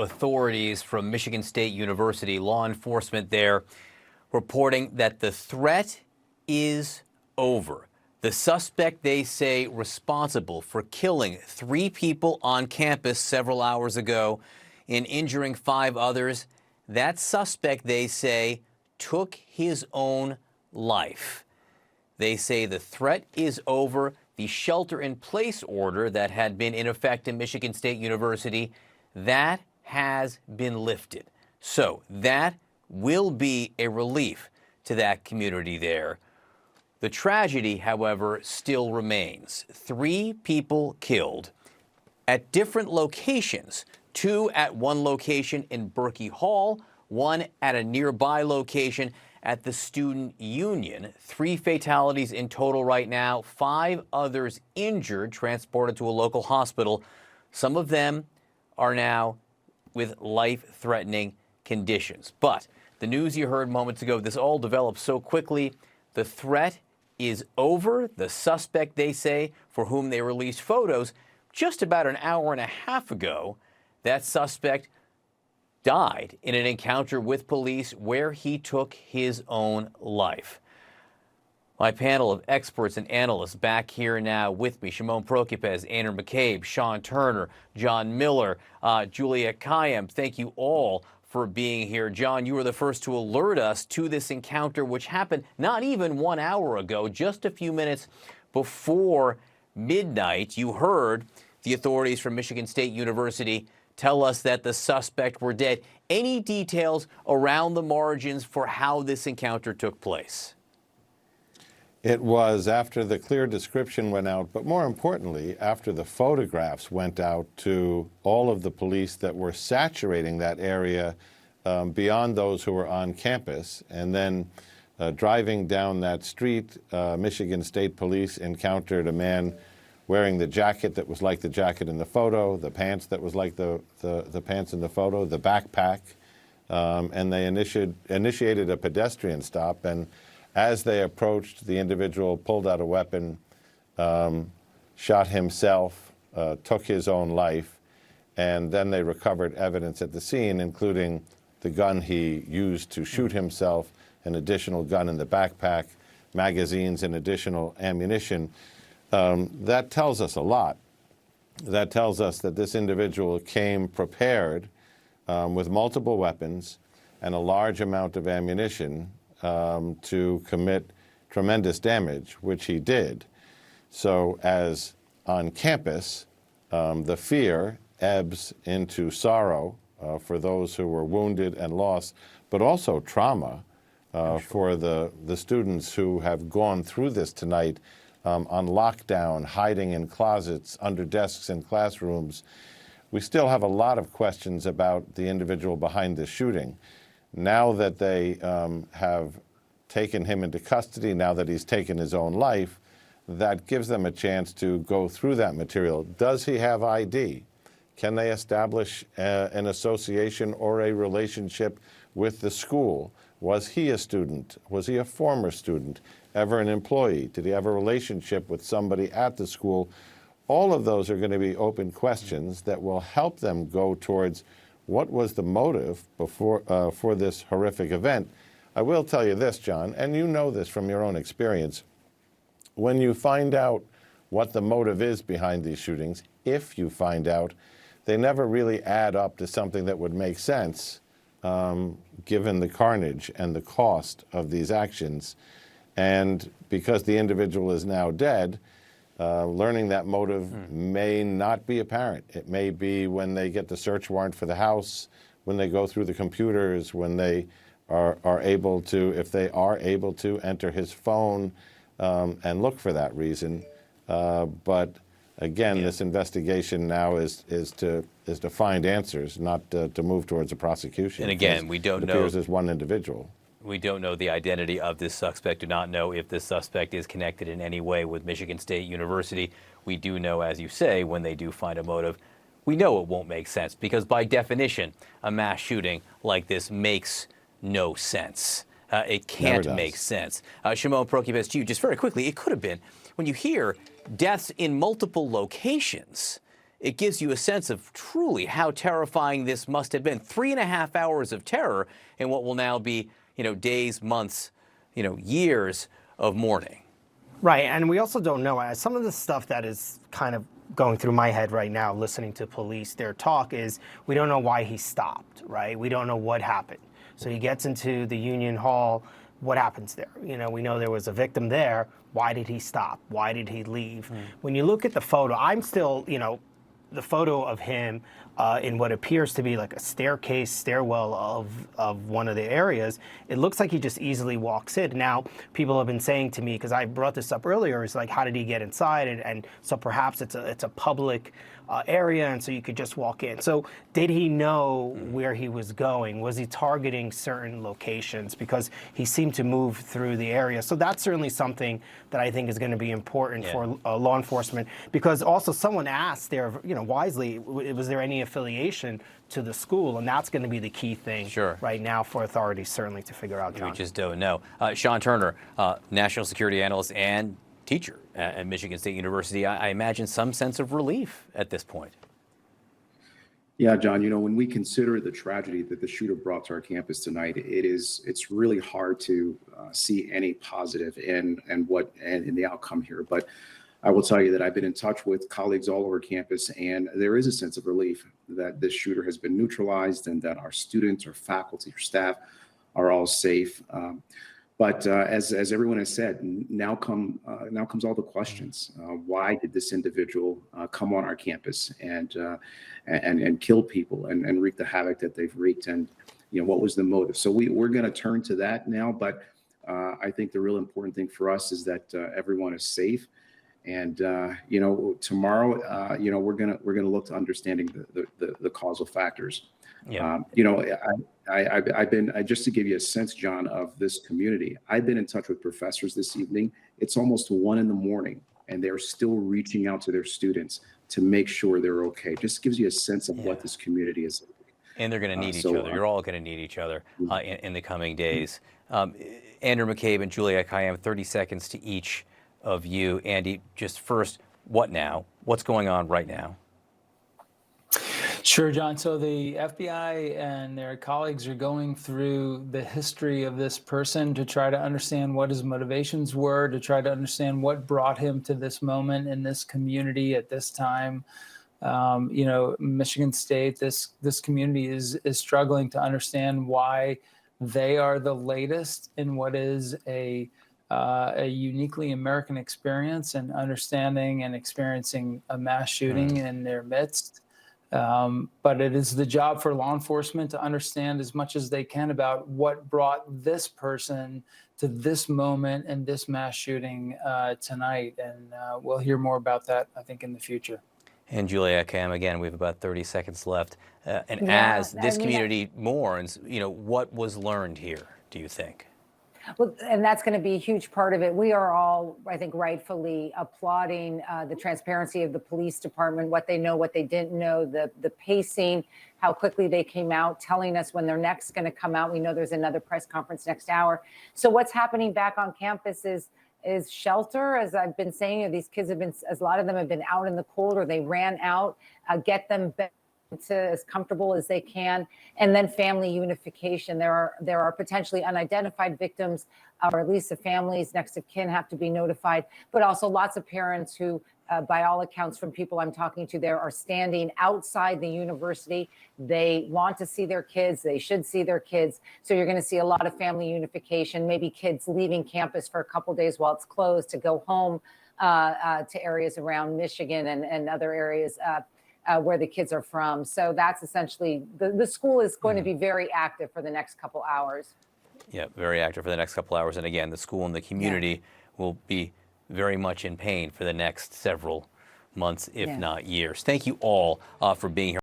authorities from Michigan State University, law enforcement there, reporting that the threat is over. The suspect, they say, responsible for killing 3 people on campus several hours ago and injuring 5 others, that suspect, they say, took his own life. They say the threat is over. The shelter-in-place order that had been in effect in Michigan State University, that has been lifted. So that will be a relief to that community there. The tragedy, however, still remains. 3 people killed at different locations. 2 at one location in Berkey Hall, 1 at a nearby location at the Student Union. 3 fatalities in total right now, 5 others injured, transported to a local hospital. Some of them are now with life-threatening conditions. But the news you heard moments ago, this all developed so quickly. The threat is over. The suspect, they say, for whom they released photos just about an hour and a half ago, that suspect died in an encounter with police where he took his own life. My panel of experts and analysts back here now with me: Shimon Prokupecz, Andrew McCabe, Sean Turner, John Miller, Julia Kayyem. Thank you all for being here. John, you were the first to alert us to this encounter, which happened not even 1 hour ago, just a few minutes before midnight. You heard the authorities from Michigan State University tell us that the suspect were dead. Any details around the margins for how this encounter took place? It was after the clear description went out, but more importantly, after the photographs went out to all of the police that were saturating that area beyond those who were on campus. And then driving down that street, Michigan State Police encountered a man wearing the jacket that was like the jacket in the photo, the pants that was like the pants in the photo, the backpack, and they initiated a pedestrian stop. And as they approached, the individual pulled out a weapon, shot himself, took his own life, and then they recovered evidence at the scene, including the gun he used to shoot himself, an additional gun in the backpack, magazines, and additional ammunition. That tells us a lot. That tells us that this individual came prepared with multiple weapons and a large amount of ammunition to commit tremendous damage, which he did. So as on campus, the fear ebbs into sorrow for those who were wounded and lost, but also trauma for the students who have gone through this tonight on lockdown, hiding in closets, under desks in classrooms. We still have a lot of questions about the individual behind this shooting. Now that they have taken him into custody, now that he's taken his own life, that gives them a chance to go through that material. Does he have ID? Can they establish an association or a relationship with the school? Was he a student? Was he a former student? Ever an employee? Did he have a relationship with somebody at the school? All of those are going to be open questions that will help them go towards what was the motive for this horrific event. I will tell you this, John, and you know this from your own experience. When you find out what the motive is behind these shootings, if you find out, they never really add up to something that would make sense, given the carnage and the cost of these actions. And because the individual is now dead, learning that motive may not be apparent. It may be when they get the search warrant for the house, when they go through the computers, when they are able to, if they are able to, enter his phone and look for that reason. But again, this investigation now is to find answers, not to move towards a prosecution. And again, we don't know. It appears there's one individual. We don't know the identity of this suspect, do not know if this suspect is connected in any way with Michigan State University. We do know, as you say, when they do find a motive, we know it won't make sense because by definition, a mass shooting like this makes no sense. It can't make sense. Shimon Prokupecz, to you, just very quickly, it could have been, when you hear deaths in multiple locations, it gives you a sense of truly how terrifying this must have been. 3.5 hours of terror in what will now be, days, months, years of mourning. Right, and we also don't know. Some of the stuff that is kind of going through my head right now, listening to police, their talk is we don't know why he stopped, right? We don't know what happened. So he gets into the Union Hall. What happens there? We know there was a victim there. Why did he stop? Why did he leave? When you look at the photo, I'm still, the photo of him in what appears to be like a stairwell of one of the areas, it looks like he just easily walks in. Now, people have been saying to me, because I brought this up earlier, is like, how did he get inside? And so perhaps it's a public area, and so you could just walk in. So did he know where he was going? Was he targeting certain locations? Because he seemed to move through the area. So that's certainly something that I think is going to be important for law enforcement. Because also someone asked there, wisely, was there any affiliation to the school? And that's going to be the key thing right now for authorities certainly to figure out, John. We just don't know. Sean Turner, national security analyst and teacher at Michigan State University. I imagine some sense of relief at this point. Yeah, John, when we consider the tragedy that the shooter brought to our campus tonight, it's really hard to see any positive in the outcome here. But I will tell you that I've been in touch with colleagues all over campus, and there is a sense of relief that this shooter has been neutralized and that our students or faculty or staff are all safe. But as everyone has said, now comes all the questions. Why did this individual come on our campus and kill people and wreak the havoc that they've wreaked? And what was the motive? So we're going to turn to that now. But I think the real important thing for us is that everyone is safe. And tomorrow, we're gonna look to understanding the causal factors. I just to give you a sense, John, of this community, I've been in touch with professors this evening. It's almost 1 a.m, and they're still reaching out to their students to make sure they're okay. Just gives you a sense of what this community is. And they're going to need each other. You're all going to need each other in the coming days. Andrew McCabe and Julia Kayyem, 30 seconds to each of you. Andy, just first, what now? What's going on right now? Sure, John. So the FBI and their colleagues are going through the history of this person to try to understand what his motivations were, to try to understand what brought him to this moment in this community at this time. Michigan State, this community is struggling to understand why they are the latest in what is a uniquely American experience and understanding and experiencing a mass shooting in their midst. But it is the job for law enforcement to understand as much as they can about what brought this person to this moment and this mass shooting tonight. And we'll hear more about that, I think, in the future. And Julia Kayyem, again, we have about 30 seconds left. As this community mourns, what was learned here, do you think? Well, and that's going to be a huge part of it. We are all, I think, rightfully applauding the transparency of the police department, what they know, what they didn't know, the pacing, how quickly they came out, telling us when they're next going to come out. We know there's another press conference next hour. So what's happening back on campus is shelter, as I've been saying. These kids have been, as a lot of them have been out in the cold, or they ran out, get them back to as comfortable as they can, and then family unification. There are potentially unidentified victims, or at least the families, next of kin, have to be notified, but also lots of parents who, by all accounts from people I'm talking to there, are standing outside the university. They want to see their kids. They should see their kids. So you're going to see a lot of family unification, maybe kids leaving campus for a couple days while it's closed to go home to areas around Michigan and other areas where the kids are from. So that's essentially, the school is going to be very active for the next couple hours. Yeah, very active for the next couple hours. And again, the school and the community will be very much in pain for the next several months, if not years. Thank you all for being here.